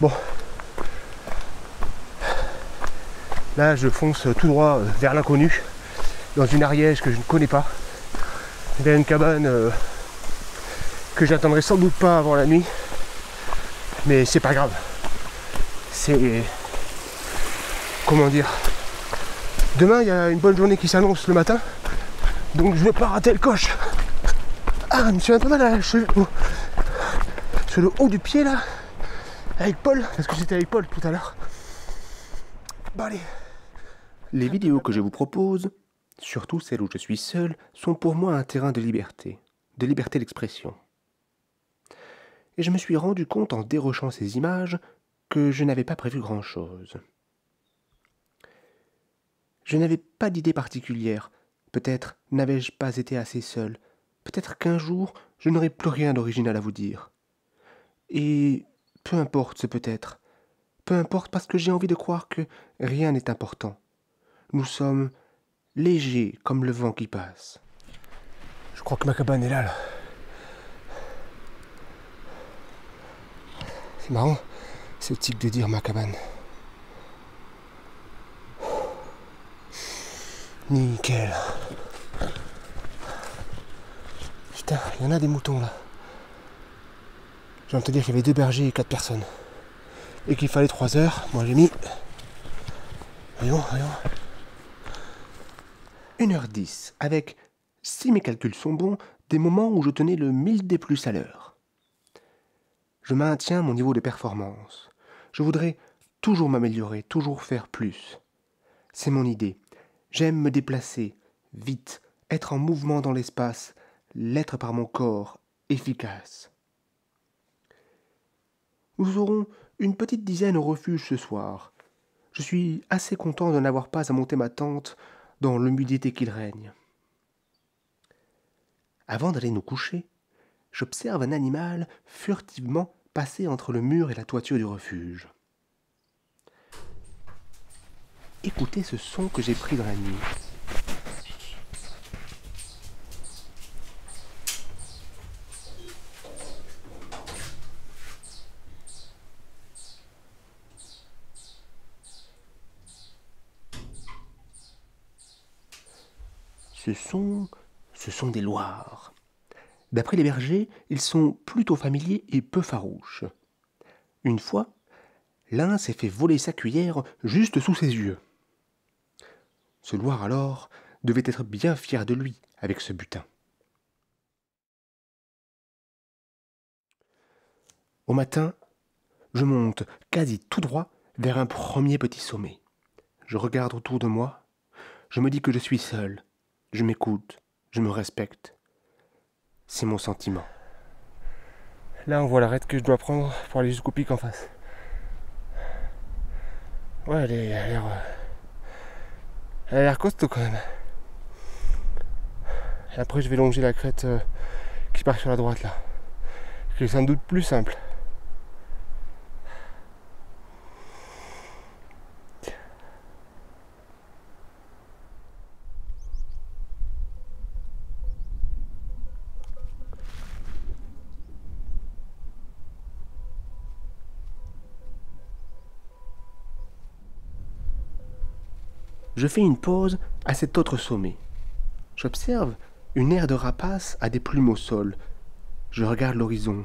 Bon. Là, je fonce tout droit vers l'inconnu, dans une Ariège que je ne connais pas, vers une cabane que j'attendrai sans doute pas avant la nuit, mais c'est pas grave. C'est... comment dire, demain il y a une bonne journée qui s'annonce le matin, donc je veux pas rater le coche. Ah, je me suis un peu mal à la cheville, sur le haut du pied là, avec Paul, parce que j'étais avec Paul tout à l'heure. Bon allez. Les vidéos que je vous propose, surtout celles où je suis seul, sont pour moi un terrain de liberté d'expression. Et je me suis rendu compte en dérochant ces images que je n'avais pas prévu grand-chose. Je n'avais pas d'idée particulière, peut-être n'avais-je pas été assez seul, peut-être qu'un jour je n'aurai plus rien d'original à vous dire. Et peu importe ce peut-être, peu importe parce que j'ai envie de croire que rien n'est important. Nous sommes légers comme le vent qui passe. Je crois que ma cabane est là. C'est marrant, c'est type de dire ma cabane. Nickel. Putain, il y en a des moutons là. Je viens de te dire qu'il y avait 2 bergers et 4 personnes. Et qu'il fallait 3 heures. Moi j'ai mis... Voyons. 1h10, avec, si mes calculs sont bons, des moments où je tenais le 1000 des plus à l'heure. Je maintiens mon niveau de performance. Je voudrais toujours m'améliorer, toujours faire plus. C'est mon idée. J'aime me déplacer, vite, être en mouvement dans l'espace, l'être par mon corps, efficace. Nous aurons une petite dizaine au refuge ce soir. Je suis assez content de n'avoir pas à monter ma tente dans l'humidité qu'il règne. Avant d'aller nous coucher, j'observe un animal furtivement passer entre le mur et la toiture du refuge. Écoutez ce son que j'ai pris dans la nuit. Ce sont des loirs. D'après les bergers, ils sont plutôt familiers et peu farouches. Une fois, l'un s'est fait voler sa cuillère juste sous ses yeux. Ce loir alors devait être bien fier de lui avec ce butin. Au matin, je monte quasi tout droit vers un premier petit sommet. Je regarde autour de moi, je me dis que je suis seul, je m'écoute, je me respecte. C'est mon sentiment. Là, on voit l'arête que je dois prendre pour aller jusqu'au pic en face. Ouais, elle a l'air costaud quand même. Et après, je vais longer la crête qui part sur la droite là. Qui est sans doute plus simple. Je fais une pause à cet autre sommet. J'observe une aire de rapace à des plumes au sol. Je regarde l'horizon.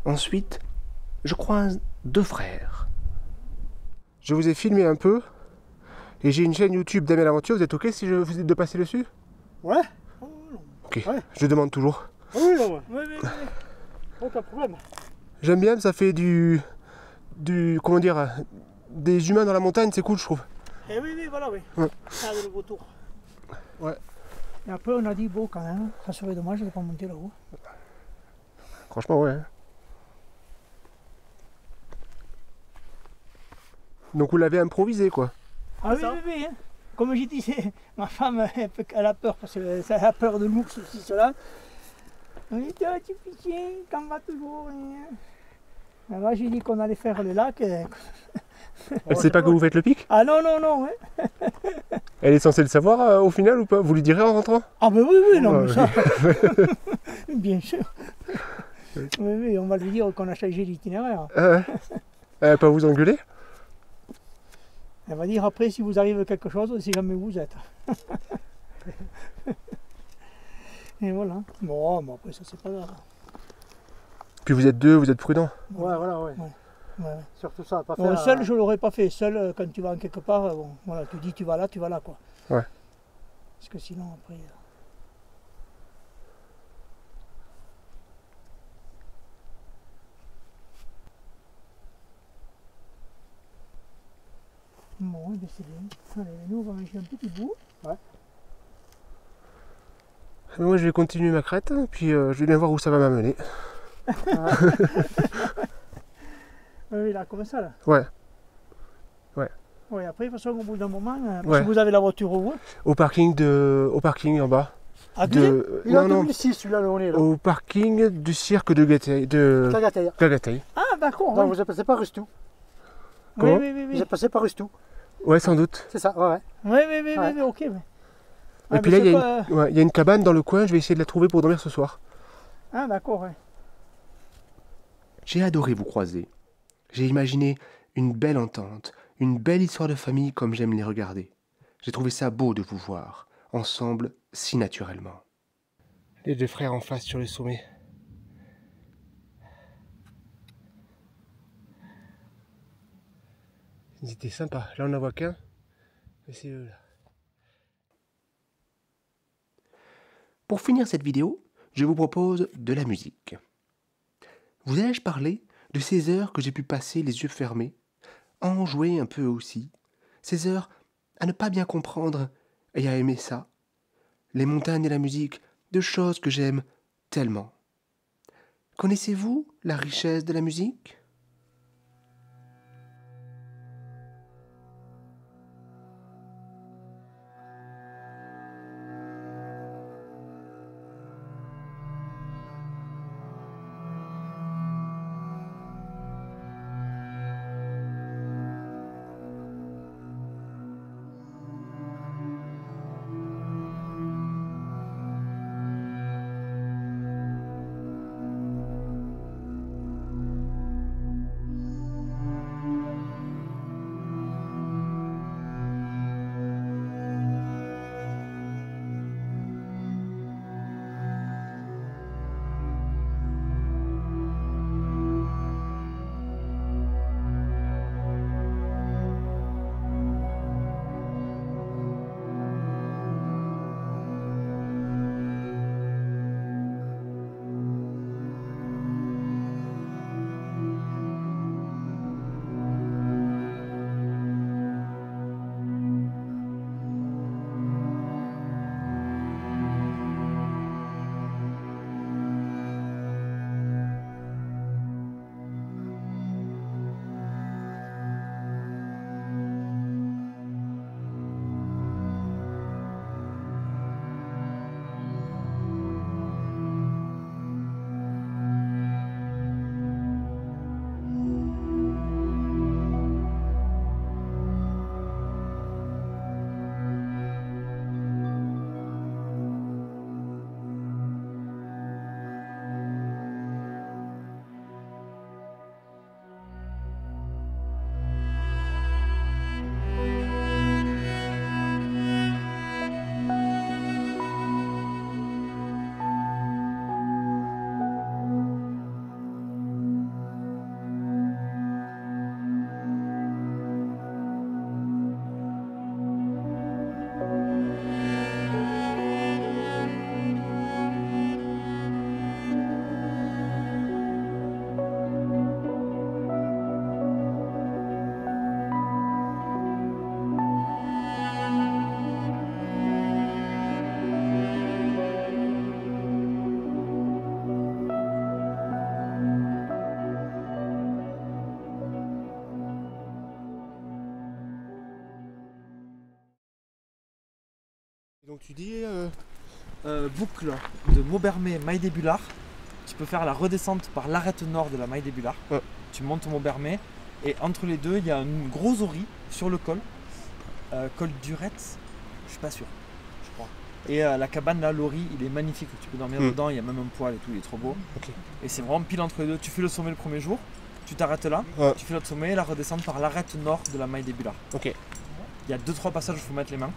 Ensuite, je croise 2 frères. Je vous ai filmé un peu. Et j'ai une chaîne YouTube d'Amel Aventure. Vous êtes OK si je vous dis de passer dessus? Ouais. OK, Ouais. je demande toujours. Oui, non, oui. Aucun problème. J'aime bien, ça fait comment dire, des humains dans la montagne, c'est cool je trouve. Eh oui, voilà, oui. Ouais. Ça a le retour. Ouais. Et après, on a dit, bon, quand même, ça serait dommage de ne pas monter là-haut. Franchement, ouais. Donc vous l'avez improvisé, quoi. Ah oui. Hein. Comme j'ai dit, ma femme, elle a peur, parce qu'elle a peur de l'ours, ceci, cela. On dit, oh, tu pitié, quand va toujours. Alors j'ai dit qu'on allait faire le lac. Elle sait pas que vous faites le pic? Ah non, ouais. Elle est censée le savoir au final ou pas? Vous lui direz en rentrant? Ah ben oui, non, Oh, mais ça, bien sûr. Oui, on va lui dire qu'on a changé l'itinéraire. Ah ouais. Elle va pas vous engueuler? Elle va dire après si vous arrive quelque chose, si jamais vous êtes. Et voilà. Bon, après ça c'est pas grave. Puis vous êtes deux, vous êtes prudents. Ouais, voilà, ouais. Ouais. Surtout ça, pas Bon, faire... seul, je l'aurais pas fait. Seul, quand tu vas en quelque part, bon, voilà, tu dis tu vas là, quoi. Ouais. Parce que sinon, après... Bon, ben c'est bien. Allez, nous, on va manger un petit bout. Ouais. Moi, je vais continuer ma crête, puis je vais bien voir où ça va m'amener. Oui, là, comme ça, là. Ouais. Oui, après, de toute façon, au bout d'un moment, parce Ouais. que vous avez la voiture où? Au parking en bas. À Guzen? Il est en Non, non, 2006, celui-là, là, on est là. au parking du cirque de Gataï. De Tagataï. Gataï. Ah, d'accord. Non, Ouais. vous êtes passé par Rustou. Comment Vous êtes passé par Rustou. Ouais, sans doute. C'est ça, ouais. Oui, ok. Ouais. Et puis là, il y a une cabane dans le coin, je vais essayer de la trouver pour dormir ce soir. Ah, d'accord, ouais. J'ai adoré vous croiser. J'ai imaginé une belle entente, une belle histoire de famille comme j'aime les regarder. J'ai trouvé ça beau de vous voir, ensemble, si naturellement. Les deux frères en face sur le sommet. Ils étaient sympas. Là, on n'en voit qu'un. Mais c'est eux, là. Pour finir cette vidéo, je vous propose de la musique. Vous ai-je parlé de ces heures que j'ai pu passer les yeux fermés, en jouer un peu aussi, ces heures à ne pas bien comprendre et à aimer ça, les montagnes et la musique, deux choses que j'aime tellement. Connaissez-vous la richesse de la musique ? Donc tu dis boucle de Maubernais-Maille-des-Bullards. Tu peux faire la redescente par l'arête nord de la Maille-des-Bullards. Ouais. Tu montes au Maubernais et entre les deux il y a un gros ori sur le col. Col d'Uretz, je suis pas sûr, je crois. Et la cabane là, Laurie, il est magnifique. Tu peux dormir dedans, il y a même un poêle et tout, il est trop beau. Ok. Et c'est vraiment pile entre les deux. Tu fais le sommet le premier jour, tu t'arrêtes là, tu fais l'autre sommet et la redescente par l'arête nord de la Maille des Bullards. Ok. Il y a 2-3 passages où il faut mettre les mains,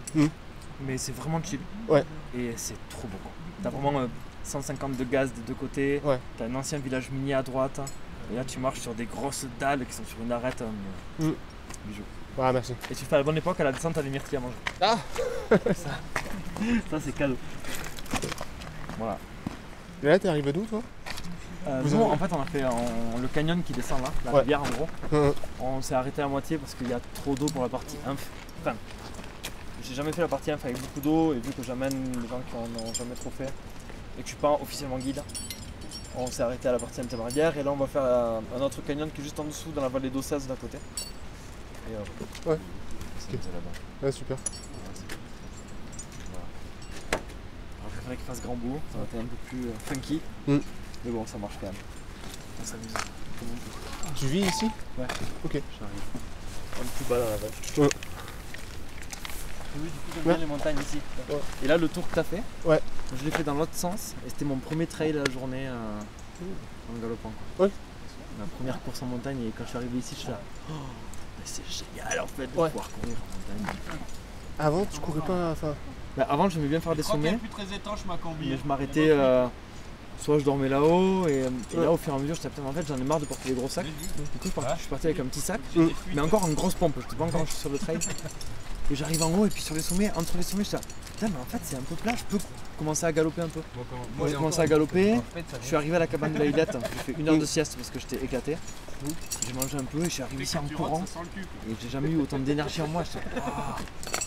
mais c'est vraiment chill. Ouais. Et c'est trop beau. T'as vraiment 150 de gaz des deux côtés, t'as un ancien village minier à droite, et là tu marches sur des grosses dalles qui sont sur une arête. Bijou. Ouais, merci. Et tu fais à la bonne époque à la descente, t'as des myrtilles à manger. Ah Ça c'est cadeau. Voilà. Et là, t'es arrivé d'où, toi? Nous, en fait, on a fait le canyon qui descend là, la rivière en gros. On s'est arrêté à moitié parce qu'il y a trop d'eau pour la partie inf. Enfin, j'ai jamais fait la partie inf avec beaucoup d'eau, et vu que j'amène les gens qui en ont jamais trop fait et que je suis pas officiellement guide, on s'est arrêté à la partie intermédiaire, et là on va faire un autre canyon qui est juste en dessous dans la vallée d'Ossaz d'à côté. Et ouais. C'est là-bas. Ouais, super. Alors, je préférais qu'il fasse grand beau, ça aurait été un peu plus funky, mais bon, ça marche quand même. On s'amuse. Tu vis ici? Ouais. Ok. J'arrive. Un petit bas dans la vache. Ouais. Oui, du coup, j'aime bien les montagnes ici. Ouais. Et là, le tour que tu as fait, je l'ai fait dans l'autre sens, et c'était mon premier trail de la journée en galopant. Quoi. Ouais. Ma première course en montagne, et quand je suis arrivé ici, je suis là. Oh, mais c'est génial en fait de pouvoir courir en montagne. Avant, tu courais pas. Enfin... Bah, avant, j'aimais bien faire des sommets. Plus très étanche, ma combi. Mais je m'arrêtais. Soit je dormais là-haut, et là, au fur et à mesure, en fait, j'en ai marre de porter des gros sacs. Du coup, je suis parti avec un petit sac, mais encore une grosse pompe. J'étais pas encore sur le trail. Et j'arrive en haut, et puis sur les sommets, entre les sommets, je dis putain, mais en fait, c'est un peu plat, je peux commencer à galoper un peu. J'ai commencé à galoper, je suis arrivé à la cabane de la Hillette, j'ai fait 1 heure de sieste parce que j'étais éclaté. J'ai mangé un peu, et je suis arrivé ici en courant, et j'ai jamais eu autant d'énergie en moi.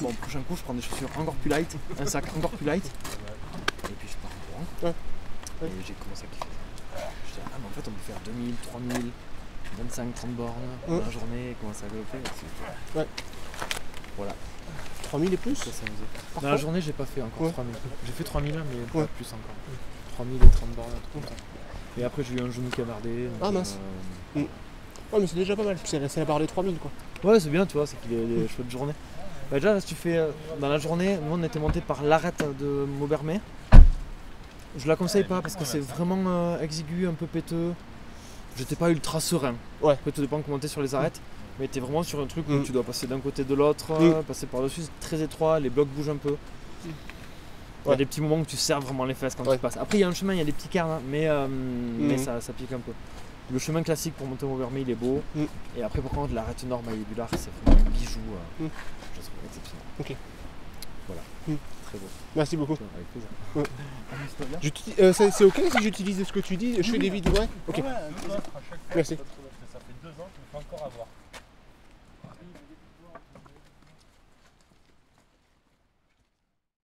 Bon, prochain coup, je prends des chaussures encore plus light, un sac encore plus light, et puis je pars en courant. Et j'ai commencé à kiffer. Je dis, ah, mais en fait, on peut faire 2000, 3000, 25, 30 bornes dans la journée, commencer à galoper. Voilà. 3000 et plus? Dans la journée, j'ai pas fait encore 3000. J'ai fait 3000, mais pas plus encore. 3000 et 30 bornes, un truc comme ça. Et après, j'ai eu un genou cavardé. Ah mince. Ouais, mais c'est déjà pas mal. C'est la barre des 3000 quoi. Ouais, c'est bien, tu vois, c'est qu'il y a des chouettes journées. Bah, déjà, si tu fais dans la journée, nous on était monté par l'arête de Maubernais. Je la conseille pas parce que c'est vraiment exigu, un peu péteux. J'étais pas ultra serein. Après, tout dépend comment t'es sur les arêtes. Mais t'es vraiment sur un truc où tu dois passer d'un côté de l'autre, passer par-dessus, c'est très étroit, les blocs bougent un peu. Il y a des petits moments où tu serres vraiment les fesses quand tu passes. Après, il y a un chemin, il y a des petits cairns, mais ça pique un peu. Le chemin classique pour monter au Maubernais, il est beau. Et après, par contre, l'arête nord Maille des Bullards, c'est vraiment un bijou. Je trouve exceptionnel. Ok. Voilà. Très beau. Merci beaucoup. Avec plaisir. C'est ok si j'utilise ce que tu dis? Je fais des vidéos, ok. Ouais, Merci. ça fait 2 ans, je me fais encore avoir.